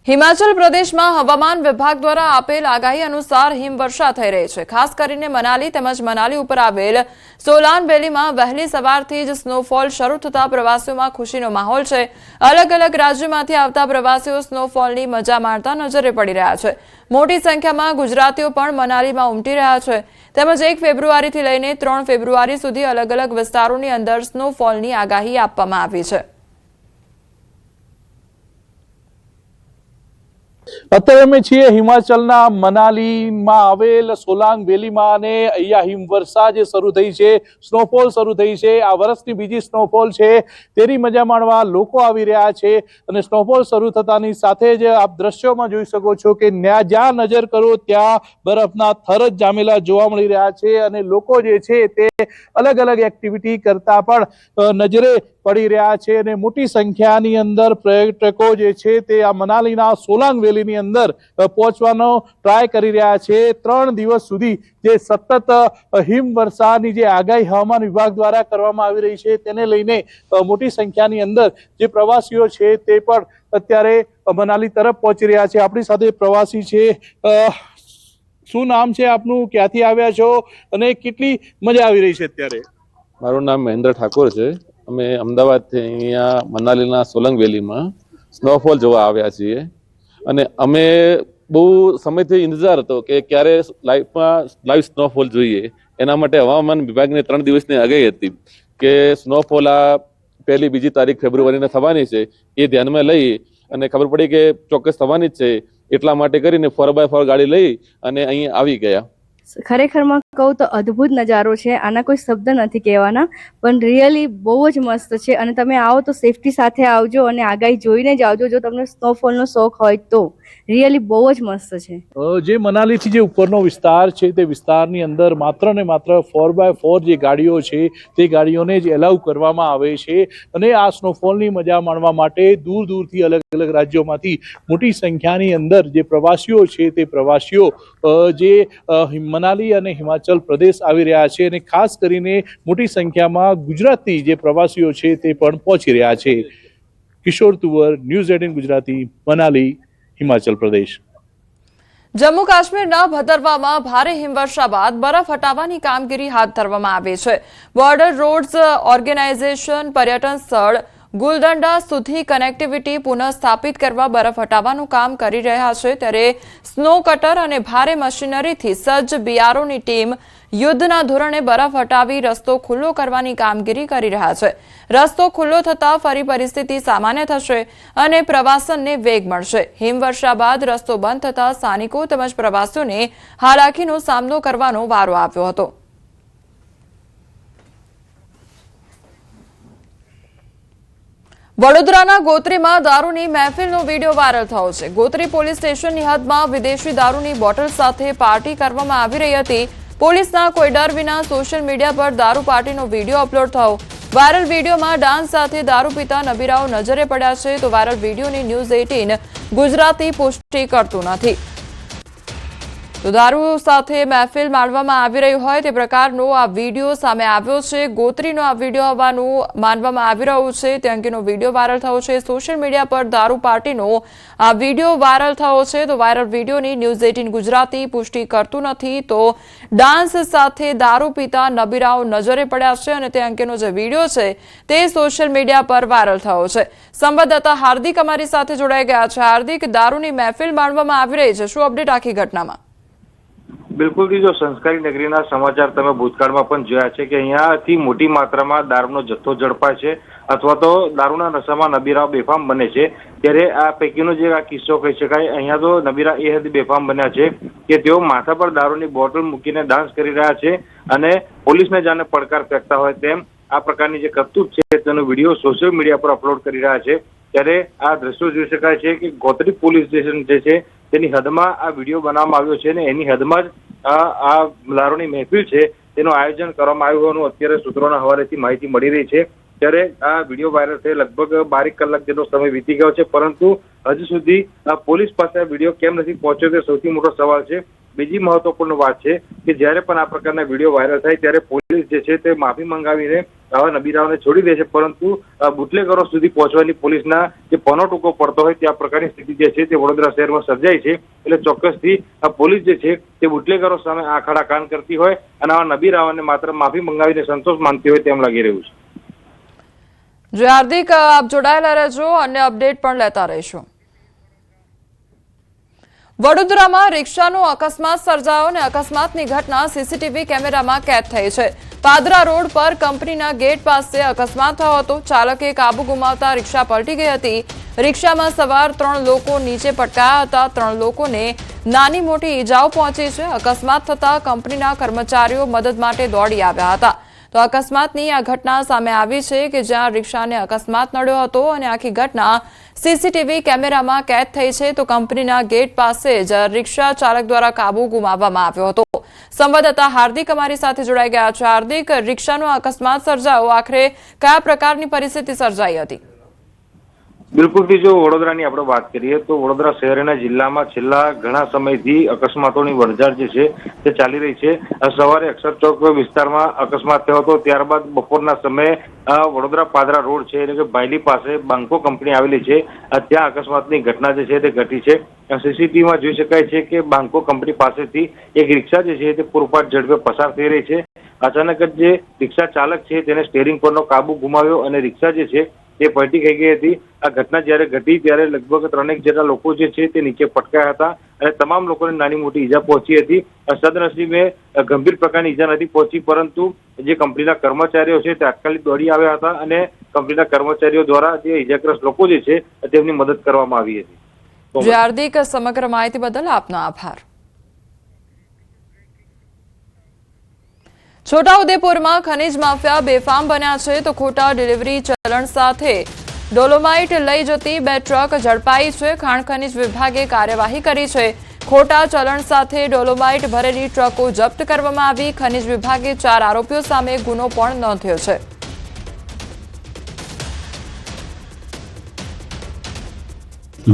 હિમાચલ પ્રદેશમાં હવામાન વિભાગ દ્વારા આપેલ આગાહી અનુસાર હિમવર્ષા થઈ રહી છે। ખાસ કરીને મનાલી તેમજ મનાલી ઉપર આવેલ સોલાન વેલીમાં વહેલી સવારથી જ સ્નોફોલ શરૂ થતા પ્રવાસીઓમાં ખુશીનો માહોલ છે। અલગ અલગ રાજ્યોમાંથી આવતા પ્રવાસીઓ સ્નોફોલની મજા માણતા નજરે પડી રહ્યા છે। મોટી સંખ્યામાં ગુજરાતીઓ પણ મનાલીમાં ઉમટી રહ્યા છે। તેમજ 1 ફેબ્રુઆરીથી લઈને 3 ફેબ્રુઆરી સુધી અલગ અલગ વિસ્તારોની અંદર સ્નોફોલની આગાહી આપવામાં આવી છે। અત્યારે અમે છીએ હિમાચલના મનાલીમાં આવેલ સોલાંગ વેલીમાં અને અહીંયા હિમવર્ષા જે શરૂ થઈ છે, સ્નોફોલ શરૂ થઈ છે। આ વર્ષની બીજી સ્નોફોલ છે, તેની મજા માણવા લોકો આવી રહ્યા છે અને સ્નોફોલ શરૂ થતાની સાથે જ આપ દ્રશ્યોમાં જોઈ શકો છો કે જ્યાં નજર કરો ત્યાં બરફના થર જ જામેલા જોવા મળી રહ્યા છે અને લોકો જે છે તે અલગ અલગ એક્ટિવિટી કરતા પણ નજરે પડી રહ્યા છે અને મોટી સંખ્યાની અંદર પર્યટકો જે છે તે આ મનાલીના સોલાંગ વેલીની અંદર પહોંચવાનો ટ્રાય કરી રહ્યા છે। 3 દિવસ સુધી જે સતત હિમવર્ષાની જે આગાહી હવામાન વિભાગ દ્વારા કરવામાં આવી રહી છે તેને લઈને મોટી સંખ્યાની અંદર જે પ્રવાસીઓ છે તે પણ અત્યારે મનાલી તરફ પહોંચી રહ્યા છે। આપણી સાથે પ્રવાસી છે। શું નામ છે આપનું, ક્યાંથી આવ્યા છો અને કેટલી મજા આવી રહી છે અત્યારે? મારું નામ મહેન્દ્ર ઠાકોર છે। અમે અમદાવાદથી અહીંયા મનાલીના સોલંગ વેલીમાં સ્નોફોલ જોવા આવ્યા છીએ અને અમે બહુ સમયથી ઇંતજાર હતો કે ક્યારે લાઈવ સ્નોફોલ જોઈએ। એના માટે હવામાન વિભાગને 3 દિવસની આગાહી હતી કે સ્નોફોલ આ 1લી 2જી તારીખ ફેબ્રુઆરીને થવાની છે। એ ધ્યાનમાં લઈ અને ખબર પડી કે ચોક્કસ થવાની જ છે, એટલા માટે કરીને 4x4 ગાડી લઈ અને અહીં આવી ગયા। ખરેખરમાં કહું તો અદ્ભુત નજારો છે। આના કોઈ શબ્દ નથી કહેવાના, પણ રિયલી બહુ જ મસ્ત છે અને તમે આવો તો સેફટી સાથે આવજો અને આગાહી જોઈને જ આવજો જો તમને સ્નોફોલનો શોખ હોય તો। રિયલી બહુ જ મસ્ત છે। જે મનાલીથી જે ઉપરનો વિસ્તાર છે તે વિસ્તારની અંદર માત્ર ને માત્ર 4x4 જે ગાડીઓ છે તે ગાડીઓને જ એલાઉ કરવામાં આવે છે અને આ સ્નોફોલની મજા માણવા માટે દૂર દૂરથી અલગ અલગ રાજ્યોમાંથી મોટી સંખ્યાની અંદર જે પ્રવાસીઓ છે તે પ્રવાસીઓ જે મનાલી અને હિમાચલ પ્રદેશ આવી રહ્યા છે અને ખાસ કરીને મોટી સંખ્યામાં ગુજરાતી જે પ્રવાસીઓ છે તે પણ પહોંચી રહ્યા છે। કિશોર તુવર, ન્યૂઝ 18 ગુજરાતી, મનાલી, હિમાચલ પ્રદેશ। જમ્મુ કાશ્મીરના ભદરવામાં ભારે હિમવર્ષા બાદ બરફ હટાવવાની કામગીરી હાથ ધરવામાં આવી છે। બોર્ડર રોડ્સ ઓર્ગેનાઇઝેશન પર્યટન સ્થળ ગુલદંડા સુધી કનેક્ટિવિટી પુનઃસ્થાપિત કરવા બરફ હટાવવાનું કામ કરી રહ્યા છે, ત્યારે સ્નો કટર અને ભારે મશીનરીથી સજ્જ બીઆરઓની ટીમ યુદ્ધના ધોરણે બરફ હટાવી રસ્તો ખુલ્લો કરવાની કામગીરી કરી રહ્યા છે। રસ્તો ખુલ્લો થતાં ફરી પરિસ્થિતિ સામાન્ય થશે અને પ્રવાસનને વેગ મળશે। હિમવર્ષા બાદ રસ્તો બંધ થતાં સ્થાનિકો તેમજ પ્રવાસીઓને હાલાકીનો સામનો કરવાનો વારો આવ્યો હતો। વડોદરાના ગોત્રીમાં દારૂની મહેફિલનો વિડીયો વાયરલ થયો છે। ગોત્રી પોલીસ સ્ટેશનની હદમાં વિદેશી દારૂની બોટલ સાથે પાર્ટી કરવામાં આવી રહી હતી। પોલીસના કોઈ ડર વિના સોશિયલ મીડિયા પર દારૂ પાર્ટીનો વિડીયો અપલોડ થયો। વાયરલ વિડીયોમાં ડાન્સ સાથે દારૂ પીતા નબીરાઓ નજરે પડ્યા છે, તો વાયરલ વિડીયોની ન્યૂઝ 18 ગુજરાતી પુષ્ટિ કરતું નથી। તો દારૂ સાથે મહેફિલ માણવામાં આવી રહી હોય તે પ્રકારનો આ વિડીયો સામે આવ્યો છે। ગોત્રીનો આ વિડીયો હોવાનું માનવામાં આવી રહ્યું છે, તે અંગેનો વિડીયો વાયરલ થયો છે। સોશિયલ મીડિયા પર દારૂ પાર્ટીનો આ વિડીયો વાયરલ થયો છે, તો વાયરલ વિડીયોની ન્યૂઝ 18 ગુજરાતી પુષ્ટિ કરતું નથી। તો ડાન્સ સાથે દારૂ પીતા નબીરાઓ નજરે પડ્યા છે અને તે અંગેનો જે વિડીયો છે તે સોશિયલ મીડિયા પર વાયરલ થયો છે। સંવાદદાતા હાર્દિક અમારી સાથે જોડાઈ ગયા છે। હાર્દિક, દારૂની મહેફિલ માણવામાં આવી રહી છે, શું અપડેટ આખી ઘટનામાં? બિલકુલ, જો સંસ્કારી નગરીના સમાચાર તમે ભૂતકાળમાં પણ જોયા છે કે અહીંયાથી મોટી માત્રામાં દારૂનો જથ્થો ઝડપાય છે અથવા તો દારૂના નશામાં નબીરાઓ બેફામ બને છે। ત્યારે આ પૈકીનો જે આ કિસ્સો કહી શકાય, અહીંયા તો નબીરા એ હદે બેફામ બન્યા છે કે તેઓ માથા પર દારૂની બોટલ મૂકીને ડાન્સ કરી રહ્યા છે અને પોલીસને જાણે પડકાર ફેંકતા હોય તેમ આ પ્રકારની જે કરતૂત છે તેનો વિડીયો સોશિયલ મીડિયા પર અપલોડ કરી રહ્યા છે। ત્યારે આ દ્રશ્યો જોઈ શકાય છે કે ગોત્રી પોલીસ સ્ટેશન જે છે તેની હદમાં આ વિડીયો બનાવવામાં આવ્યો છે અને એની હદમાં જ આ દારૂની મહેફિલ છે તેનું આયોજન કરવામાં આવ્યું હોવાનું અત્યારે સૂત્રોના હવાલેથી માહિતી મળી રહી છે। ત્યારે આ વિડીયો વાયરલ થઈ લગભગ 12 કલાક જેટલો સમય વીતી ગયો છે, પરંતુ હજુ સુધી પોલીસ પાસે આ વિડીયો કેમ નથી પહોંચ્યો તે સૌથી મોટો સવાલ છે। બીજી મહત્વપૂર્ણ વાત છે કે જ્યારે પણ આ પ્રકારના વિડીયો વાયરલ થાય ત્યારે પોલીસ જે છે તે માફી મંગાવીને આવા નબીરાઓને છોડી દે છે, પરંતુ બુટલેગરો સુધી પહોંચવાની પોલીસના જે પનો ટૂંકો પડતો હોય તે આ પ્રકારની સ્થિતિ જે છે તે વડોદરા શહેરમાં સર્જાઈ છે. એટલે ચોક્કસથી પોલીસ જે છે તે બુટલેગરો સામે આંખ આડા કાન કરતી હોય અને આવા નબીરાઓને માત્ર માફી મંગાવીને સંતોષ માનતી હોય તેમ લાગી રહ્યું છે. જે હાર્દિક, આપ જોડાયેલા રહેજો, અન્ય અપડેટ પણ લેતા રહીશું. વડોદરામાં રિક્ષાનો અકસ્માત સર્જાયો અને અકસ્માતની ઘટના સીસીટીવી કેમેરામાં કેદ થઈ છે. પાદરા રોડ પર કંપનીના ગેટ પાસે અકસ્માત થયો હતો. ચાલકે કાબુ ગુમાવતા રિક્ષા પલટી ગઈ હતી. રિક્ષામાં સવાર 3 લોકો નીચે પટકાયા હતા. 3 લોકોને નાની મોટી ઈજાઓ પહોંચી છે. અકસ્માત થતા કંપનીના કર્મચારીઓ મદદ માટે દોડી આવ્યા હતા. તો અકસ્માતની આ ઘટના સામે આવી છે કે જ્યાં રિક્ષાને અકસ્માત નડ્યો હતો અને આખી ઘટના સીસીટીવી કેમેરામાં કેદ થઈ છે. તો કંપનીના ગેટ પાસે જ રિક્ષા ચાલક દ્વારા કાબુ ગુમાવવામાં આવ્યો હતો. સંવાદદાતા હાર્દિક અમારી સાથે જોડાઈ ગયા છે. હાર્દિક, રિક્ષાનો અકસ્માત સર્જાયો, આખરે કયા પ્રકારની પરિસ્થિતિ સર્જાઈ હતી? બિલકુલથી જો વડોદરાની આપણે વાત કરીએ તો વડોદરા શહેર અને જિલ્લામાં છેલ્લા ઘણા સમયથી અકસ્માતોની વણઝાર જે છે તે ચાલી રહી છે. સવારે અક્ષર ચોક વિસ્તારમાં અકસ્માત થયો હતો. ત્યારબાદ બપોરના સમયે વડોદરા પાદરા રોડ છે એટલે કે બાયલી પાસે બાંકો કંપની આવેલી છે, ત્યાં અકસ્માતની ઘટના જે છે તે ઘટી છે. સીસીટીવીમાં જોઈ શકાય છે કે બાંકો કંપની પાસેથી એક રિક્ષા જે છે તે પૂરપાટ ઝડપે પસાર થઈ રહી છે. અચાનક જ જે રિક્ષા ચાલક છે તેને સ્ટેરિંગ પરનો કાબુ ગુમાવ્યો અને રિક્ષા જે છે તે પલટી થઈ ગઈ હતી. આ ઘટના જ્યારે ઘટી ત્યારે લગભગ 3 જેટલા લોકો જે છે તે નીચે પટકાયા હતા અને તમામ લોકોને નાની મોટી ઈજા પહોંચી હતી. સદનસીબે ગંભીર પ્રકારની ઈજા નથી પહોંચી, પરંતુ જે કંપનીના કર્મચારીઓ છે તે તાત્કાલિક દોડી આવ્યા હતા અને કંપનીના કર્મચારીઓ દ્વારા જે ઈજાગ્રસ્ત લોકો જે છે તેમની મદદ કરવામાં આવી હતી. હાર્દિક, સમગ્ર માહિતી બદલ આપનો આભાર. છોટાઉદેપુરમાં ખનીજ માફિયા બેફામ બન્યા છે. તો ખોટા ડિલિવરી ચલણ સાથે ડોલોમાઇટ લઈ જતી 2 ટ્રક ઝડપાઈ છે. ખાણ ખનીજ વિભાગે કાર્યવાહી કરી છે. ખોટા ચલણ સાથે ડોલોમાઇટ ભરેલી ટ્રકો જપ્ત કરવામાં આવી. ખનીજ વિભાગે 4 આરોપીઓ સામે ગુનો પણ નોંધ્યો છે.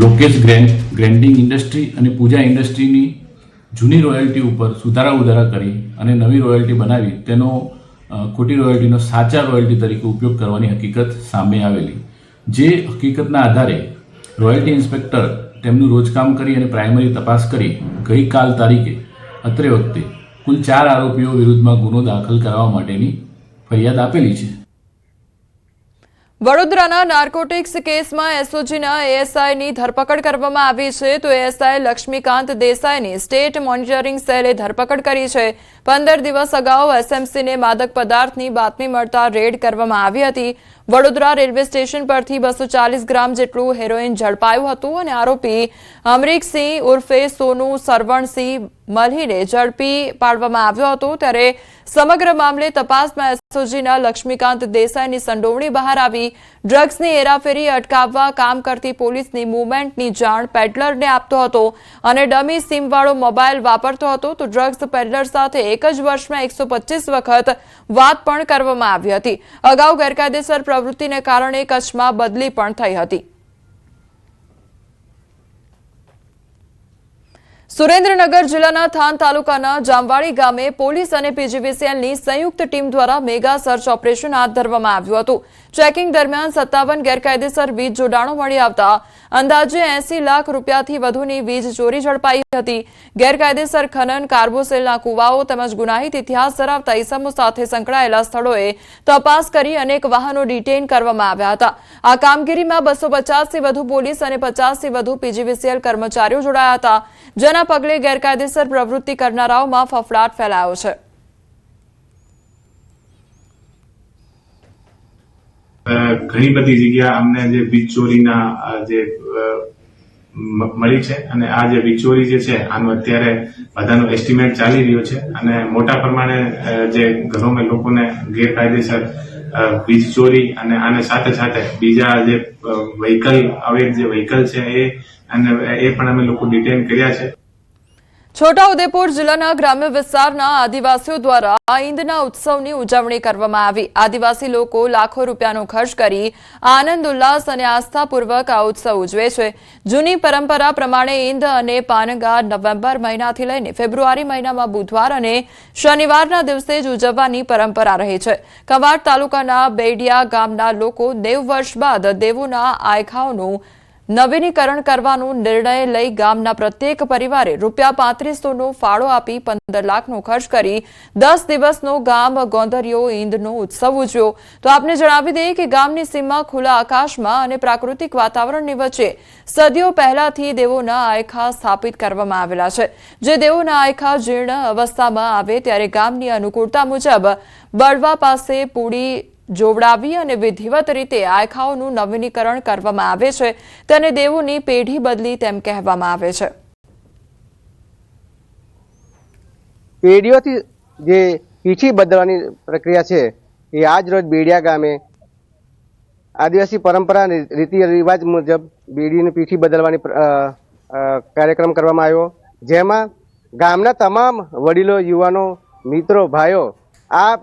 લોકેશ ગ્રેન્ડિંગ ઇન્ડસ્ટ્રી અને પૂજા ઇન્ડસ્ટ્રીની જૂની રોયલ્ટી ઉપર સુધારા ઉધારા કરી અને નવી રોયલ્ટી બનાવી તેનો ખોટી રોયલ્ટીનો સાચા રોયલ્ટી તરીકે ઉપયોગ કરવાની હકીકત સામે આવેલી. જે હકીકતના આધારે રોયલ્ટી ઇન્સ્પેક્ટર તેમનું રોજકામ કરી અને પ્રાઇમરી તપાસ કરી ગઈકાલ તારીખે અત્રે વખતે કુલ 4 આરોપીઓ વિરુદ્ધમાં ગુનો દાખલ કરવા માટેની ફરિયાદ આપેલી છે. વડોદરાના નાર્કોટિક્સ કેસમાં એસઓજીના એએસઆઈની ધરપકડ કરવામાં આવી છે. તો એએસઆઈ લક્ષ્મીકાંત દેસાઈની સ્ટેટ મોનિટરિંગ સેલે ધરપકડ કરી છે. 15 દિવસ અગાઉ એસએમસીને માદક પદાર્થની બાતમી મળતા રેડ કરવામાં આવી હતી. વડોદરા રેલવે સ્ટેશન પરથી 240 ગ્રામ જેટલું હેરોઇન ઝડપાયું હતું અને આરોપી અમરીકસિંહ ઉર્ફે સોનુ સરવણસિંહ મલ્હીને ઝડપી પાડવામાં આવ્યો હતો. ત્યારે સમગ્ર મામલે તપાસમાં એસઓજીના લક્ષ્મીકાંત દેસાઈની સંડોવણી બહાર આવી. ડ્રગ્સની હેરાફેરી અટકાવવા કામ કરતી પોલીસની મૂવમેન્ટની જાણ પેડલરને આપતો હતો અને ડમી સિમવાળો મોબાઈલ વાપરતો હતો. તો ડ્રગ્સ પેડલર સાથે એક જ વર્ષમાં 125 વખત વાત પણ કરવામાં આવી હતી. અગાઉ ગેરકાયદેસર પ્રવૃત્તિને કારણે કચ્છમાં બદલી પણ થઈ હતી. સુરેન્દ્રનગર જિલ્લાના થાન તાલુકાના જામવાડી ગામે પોલીસ અને પીજીવીસીએલની સંયુક્ત ટીમ દ્વારા મેગા સર્ચ ઓપરેશન હાથ ધરવામાં આવ્યું હતું. ચેકિંગ દરમિયાન 57 ગેરકાયદેસર વીજ જોડાણો મળી આવતા અંદાજે 80 લાખ રૂપિયાથી વધુની વીજ ચોરી ઝડપાઈ હતી. ગેરકાયદેસર ખનન, કાર્બોસેલના કુવાઓ તેમજ ગુનાહિત ઇતિહાસ ધરાવતા ઇસમો સાથે સંકળાયેલા સ્થળોએ તપાસ કરી અનેક વાહનો ડિટેઇન કરવામાં આવ્યા હતા. આ કામગીરીમાં 250થી વધુ પોલીસ અને 50થી વધુ પીજીવીસીએલ કર્મચારીઓ જોડાયા હતા. જેના પગલે ગેરકાયદેસર પ્રવૃત્તિ કરનારાઓમાં ફફડાટ ફેલાયો છે. ઘણી બધી જગ્યા અમને જે વીજ ચોરીના જે મળી છે અને આ જે વીજ ચોરી જે છે આનું અત્યારે બધાનો એસ્ટિમેટ ચાલી રહ્યો છે અને મોટા પ્રમાણે જે ઘરોમાં લોકોને ગેરકાયદેસર વીજ ચોરી અને આને સાથે સાથે બીજા જે વ્હીકલ અવૈધ જે વ્હીકલ છે એ પણ અમે લોકો ડિટેન કર્યા છે. છોટાઉદેપુર જિલ્લાના ગ્રામ્ય વિસ્તારના આદિવાસીઓ દ્વારા ઈંદના ઉત્સવની ઉજવણી કરવામાં આવી. આદિવાસી લોકો લાખો રૂપિયાનો ખર્ચ કરી આનંદ ઉલ્લાસ અને આસ્થાપૂર્વક આ ઉત્સવ ઉજવે છે. જૂની પરંપરા પ્રમાણે ઈંદ અને પાનગા નવેમ્બર મહિનાથી લઈને ફેબ્રુઆરી મહિનામાં બુધવાર અને શનિવારના દિવસે જ ઉજવવાની પરંપરા રહી છે. કવાંટ તાલુકાના બેડિયા ગામના લોકો 90 વર્ષ બાદ દેવોના આયખાઓનું નવીનીકરણ કરવાનો નિર્ણય લઈ ગામના પ્રત્યેક પરિવારે ₹3500નો ફાળો આપી 15 લાખનો ખર્ચ કરી 10 દિવસનો ગામ ગોંદરિયો ઈંદનો ઉત્સવ ઉજવ્યો. તો આપને જણાવી દઈએ કે ગામની સીમમાં ખુલ્લા આકાશમાં અને પ્રાકૃતિક વાતાવરણની વચ્ચે સદીઓ પહેલાથી દેવોના આયખા સ્થાપિત કરવામાં આવેલા છે. જે દેવોના આયખા જીર્ણ અવસ્થામાં આવે ત્યારે ગામની અનુકૂળતા મુજબ બળવા પાસે પૂડી જોવડાવી અને વિધિવત રીતે આયખાઓનું નવીનીકરણ કરવામાં આવે છે. તેને દેવોની પેઢી બદલી તેમ કહેવામાં આવે છે. પેઢીઓથી જે પીઠી બદલવાની પ્રક્રિયા છે એ આજ રોજ બેડિયા ગામે આદિવાસી પરંપરા રીતિ રિવાજ મુજબ બેડીની પીઠી બદલવાની કાર્યક્રમ કરવામાં આવ્યો, જેમાં ગામના તમામ વડીલો, યુવાનો, મિત્રો, ભાઈઓ આ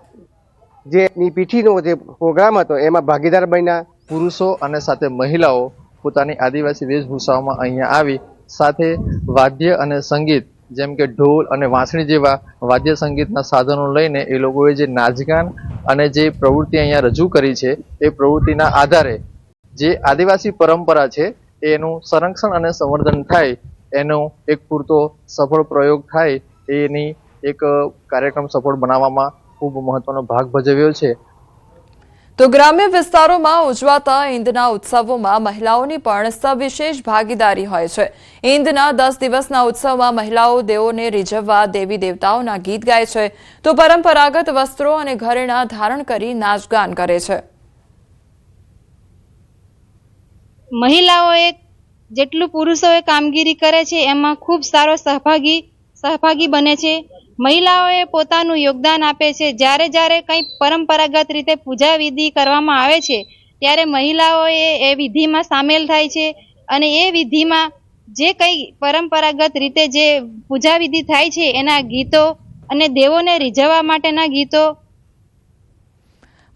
જે પીઠીનો જે પ્રોગ્રામ હતો એમાં ભાગીદાર બન્યા. પુરુષો અને સાથે મહિલાઓ પોતાની આદિવાસી વેશભૂષાઓમાં અહીંયા આવી સાથે વાદ્ય અને સંગીત જેમ કે ઢોલ અને વાંસળી જેવા વાદ્ય સંગીતના સાધનો લઈને એ લોકોએ જે નાચગાન અને જે પ્રવૃત્તિ અહીંયા રજૂ કરી છે એ પ્રવૃત્તિના આધારે જે આદિવાસી પરંપરા છે એનું સંરક્ષણ અને સંવર્ધન થાય, એનો એક પૂરતો સફળ પ્રયોગ થાય, એની એક કાર્યક્રમ સફળ બનાવવામાં ખૂબ મહત્વનો ભાગ ભજવ્યો છે. તો ગ્રામ્ય વિસ્તારોમાં ઉજવાતા ઈંદના ઉત્સવોમાં મહિલાઓની પણ સવિશેષ ભાગીદારી હોય છે. ઈંદના 10 દિવસના ઉત્સવમાં મહિલાઓ દેવોને રીઝવવા દેવી દેવતાઓના ગીત ગાય છે, તો પરંપરાગત વસ્ત્રો અને ઘરેણાં ધારણ કરી નાચગાન કરે છે. મહિલાઓએ જેટલું પુરુષોએ કામગીરી કરે છે એમાં ખૂબ સારો સહભાગી બને છે. મહિલાઓએ પોતાનું યોગદાન આપે છે. જ્યારે જ્યારે કંઈ પરંપરાગત રીતે પૂજા વિધિ કરવામાં આવે છે ત્યારે મહિલાઓએ એ વિધિમાં સામેલ થાય છે અને એ વિધિમાં જે કંઈ પરંપરાગત રીતે જે પૂજા વિધિ થાય છે એના ગીતો અને દેવોને રીઝવવા માટેના ગીતો.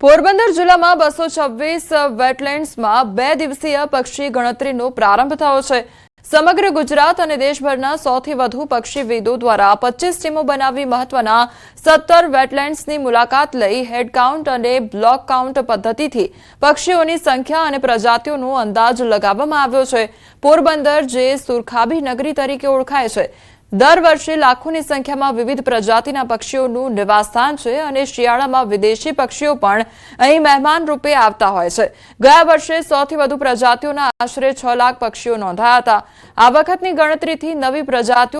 પોરબંદર જિલ્લામાં 226 વેટલેન્ડ્સમાં 2 દિવસીય પક્ષી ગણતરીનો પ્રારંભ થયો છે. સમગ્ર ગુજરાત અને દેશભરના 100થી વધુ પક્ષીવિદો દ્વારા 25 ટીમો બનાવી મહત્વના 17 વેટલેન્ડ્સની મુલાકાત લઈ હેડ કાઉન્ટ અને બ્લોક કાઉન્ટ પદ્ધતિથી પક્ષીઓની સંખ્યા અને પ્રજાતિઓનો અંદાજ લગાવવામાં આવ્યો છે. પોરબંદર જે સુરખાબી નગરી તરીકે ઓળખાય છે, દર વર્ષે લાખોની સંખ્યામાં વિવિધ પ્રજાતિના પક્ષીઓનું નિવાસસ્થાન છે અને શિયાળામાં વિદેશી પક્ષીઓ પણ અહીં મહેમાન રૂપે આવતા હોય છે. ગયા વર્ષે 100થી વધુ પ્રજાતિઓના આશરે 6 લાખ પક્ષીઓ નોંધાયા હતા. આ વખતની ગણતરીથી નવી પ્રજાતિઓ